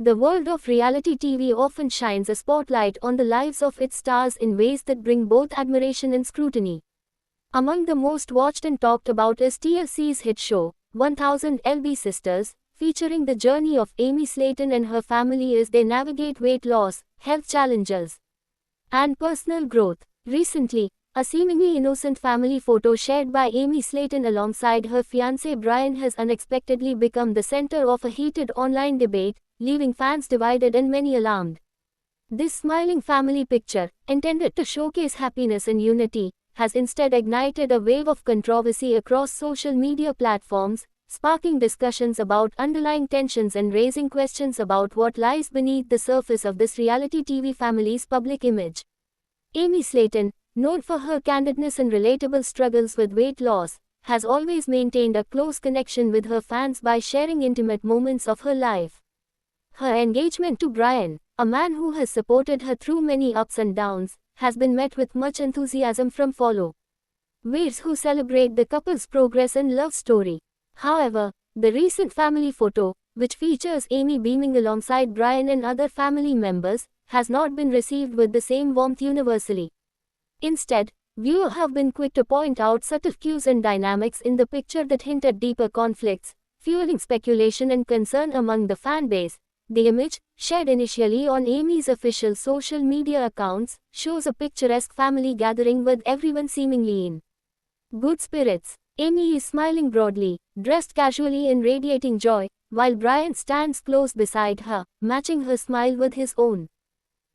The world of reality TV often shines a spotlight on the lives of its stars in ways that bring both admiration and scrutiny. Among the most watched and talked about is TLC's hit show, 1000 lb Sisters, featuring the journey of Amy Slayton and her family as they navigate weight loss, health challenges, and personal growth. Recently, a seemingly innocent family photo shared by Amy Slayton alongside her fiancé Brian has unexpectedly become the center of a heated online debate, leaving fans divided and many alarmed. This smiling family picture, intended to showcase happiness and unity, has instead ignited a wave of controversy across social media platforms, sparking discussions about underlying tensions and raising questions about what lies beneath the surface of this reality TV family's public image. Amy Slayton, known for her candidness and relatable struggles with weight loss, has always maintained a close connection with her fans by sharing intimate moments of her life. Her engagement to Brian, a man who has supported her through many ups and downs, has been met with much enthusiasm from followers who celebrate the couple's progress and love story. However, the recent family photo, which features Amy beaming alongside Brian and other family members, has not been received with the same warmth universally. Instead, viewers have been quick to point out subtle cues and dynamics in the picture that hint at deeper conflicts, fueling speculation and concern among the fan base. The image, shared initially on Amy's official social media accounts, shows a picturesque family gathering with everyone seemingly in good spirits. Amy is smiling broadly, dressed casually and radiating joy, while Brian stands close beside her, matching her smile with his own.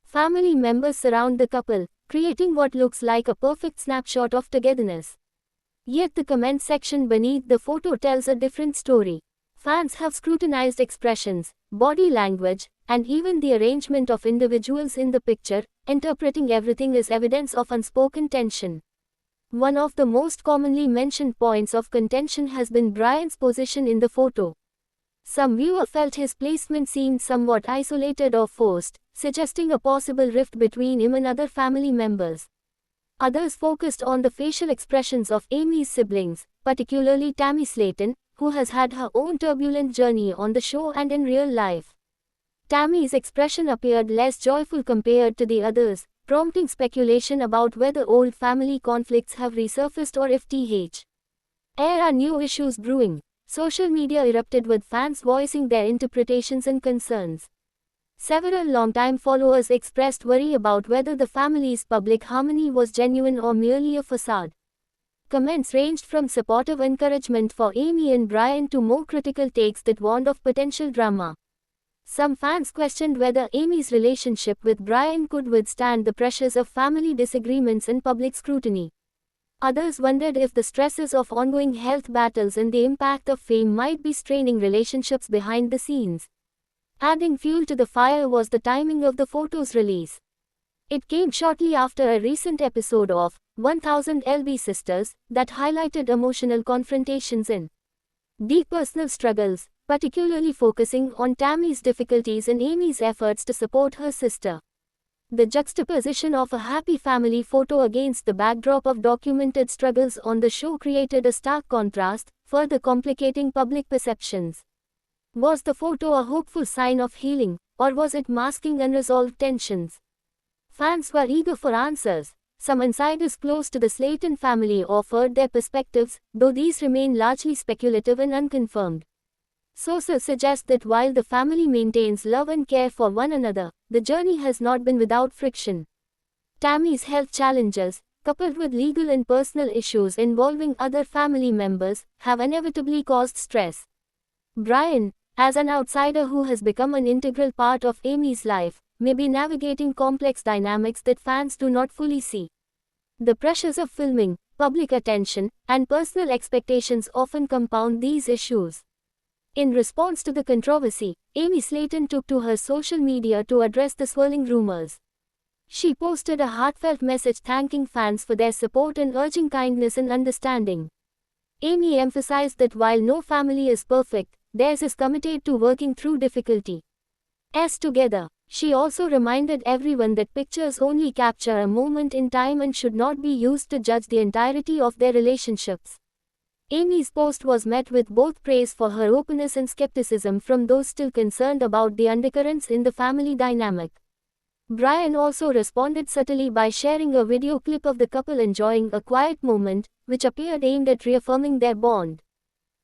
Family members surround the couple, creating what looks like a perfect snapshot of togetherness. Yet the comment section beneath the photo tells a different story. Fans have scrutinized expressions, body language, and even the arrangement of individuals in the picture, interpreting everything as evidence of unspoken tension. One of the most commonly mentioned points of contention has been Brian's position in the photo. Some viewers felt his placement seemed somewhat isolated or forced, suggesting a possible rift between him and other family members. Others focused on the facial expressions of Amy's siblings, particularly Tammy Slayton, who has had her own turbulent journey on the show and in real life. Tammy's expression appeared less joyful compared to the others, prompting speculation about whether old family conflicts have resurfaced or if there are new issues brewing. Social media erupted with fans voicing their interpretations and concerns. Several longtime followers expressed worry about whether the family's public harmony was genuine or merely a facade. Comments ranged from supportive encouragement for Amy and Brian to more critical takes that warned of potential drama. Some fans questioned whether Amy's relationship with Brian could withstand the pressures of family disagreements and public scrutiny. Others wondered if the stresses of ongoing health battles and the impact of fame might be straining relationships behind the scenes. Adding fuel to the fire was the timing of the photo's release. It came shortly after a recent episode of 1000 lb Sisters that highlighted emotional confrontations and deep personal struggles, particularly focusing on Tammy's difficulties and Amy's efforts to support her sister. The juxtaposition of a happy family photo against the backdrop of documented struggles on the show created a stark contrast, further complicating public perceptions. Was the photo a hopeful sign of healing, or was it masking unresolved tensions? Fans were eager for answers. Some insiders close to the Slayton family offered their perspectives, though these remain largely speculative and unconfirmed. Sources suggest that while the family maintains love and care for one another, the journey has not been without friction. Tammy's health challenges, coupled with legal and personal issues involving other family members, have inevitably caused stress. Brian, as an outsider who has become an integral part of Amy's life, may be navigating complex dynamics that fans do not fully see. The pressures of filming, public attention, and personal expectations often compound these issues. In response to the controversy, Amy Slayton took to her social media to address the swirling rumors. She posted a heartfelt message thanking fans for their support and urging kindness and understanding. Amy emphasized that while no family is perfect, theirs is committed to working through difficulties together. She also reminded everyone that pictures only capture a moment in time and should not be used to judge the entirety of their relationships. Amy's post was met with both praise for her openness and skepticism from those still concerned about the undercurrents in the family dynamic. Brian also responded subtly by sharing a video clip of the couple enjoying a quiet moment, which appeared aimed at reaffirming their bond.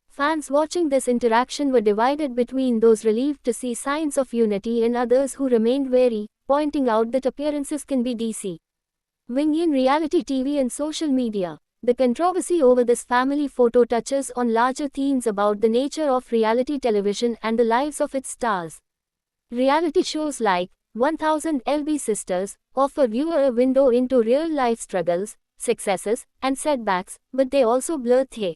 Fans watching this interaction were divided between those relieved to see signs of unity and others who remained wary, pointing out that appearances can be deceiving in reality TV and social media. The controversy over this family photo touches on larger themes about the nature of reality television and the lives of its stars. Reality shows like 1000 LB Sisters offer viewer a window into real-life struggles, successes, and setbacks, but they also blur the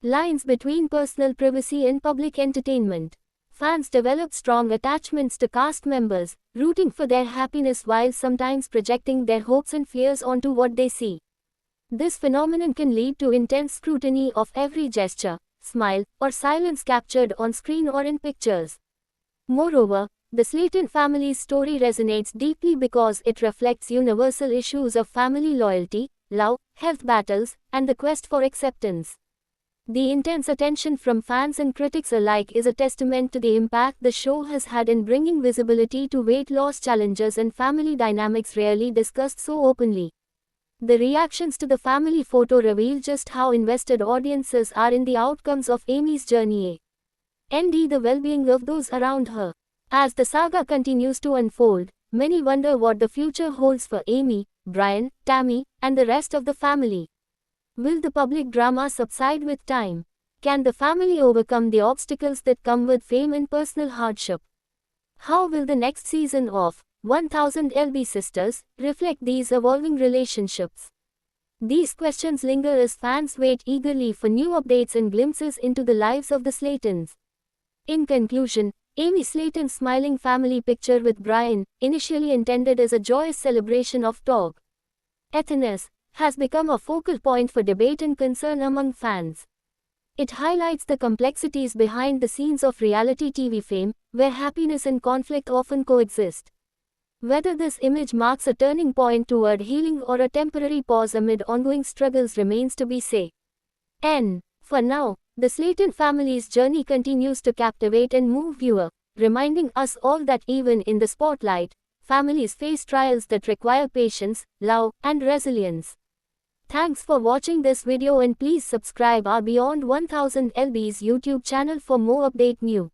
lines between personal privacy and public entertainment. Fans develop strong attachments to cast members, rooting for their happiness while sometimes projecting their hopes and fears onto what they see. This phenomenon can lead to intense scrutiny of every gesture, smile, or silence captured on screen or in pictures. Moreover, the Slayton family's story resonates deeply because it reflects universal issues of family loyalty, love, health battles, and the quest for acceptance. The intense attention from fans and critics alike is a testament to the impact the show has had in bringing visibility to weight loss challenges and family dynamics rarely discussed so openly. The reactions to the family photo reveal just how invested audiences are in the outcomes of Amy's journey and the well-being of those around her. As the saga continues to unfold, many wonder what the future holds for Amy, Brian, Tammy, and the rest of the family. Will the public drama subside with time? Can the family overcome the obstacles that come with fame and personal hardship? How will the next season of 1000 LB Sisters reflect these evolving relationships? These questions linger as fans wait eagerly for new updates and glimpses into the lives of the Slaytons. In conclusion, Amy Slayton's smiling family picture with Brian, initially intended as a joyous celebration of togetherness, has become a focal point for debate and concern among fans. It highlights the complexities behind the scenes of reality TV fame, where happiness and conflict often coexist. Whether this image marks a turning point toward healing or a temporary pause amid ongoing struggles remains to be seen. For now, the Slayton family's journey continues to captivate and move viewers, reminding us all that even in the spotlight, families face trials that require patience, love, and resilience. Thanks for watching this video and please subscribe our Beyond 1000 LB's YouTube channel for more update news.